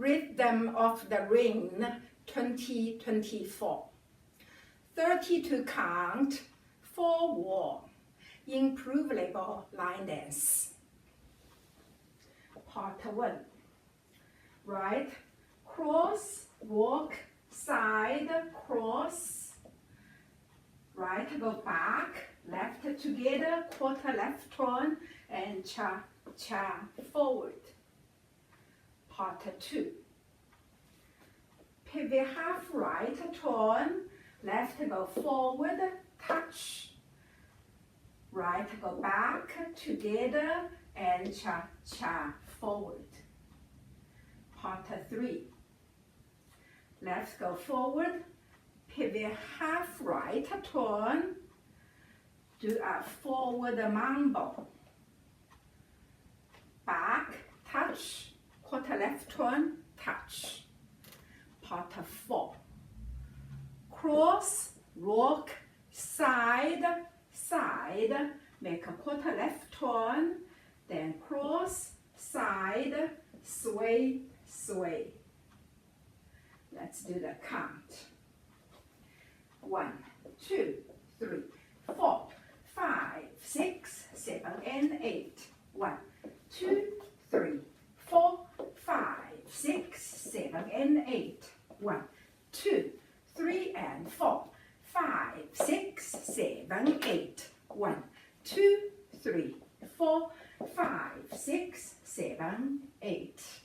Rhythm of the Ring 2024. 32 count, 4 wall, improvable line dance. Part 1. Right, cross, walk, side, cross. Right, go back, left together, quarter left turn, and cha-cha forward. Part 2. Pivot half right, turn, left go forward, touch. Right, go back, together, and cha-cha forward. Part 3. Left go forward, pivot half right, turn, do a forward mambo. Back, touch, quarter left turn, touch. Part 4. Cross, walk, side, side, make a quarter left turn, then cross, side, sway, sway. Let's do the count. 1, 2, 3, 4, 5, 6, 7, and 8. 1, 2, 3, 4, 5, 6, 7, and 8. 1, 2, 3, and 4, 5, 6, 7, 8. 1, 2, 3, 4, 5, 6, 7, 8.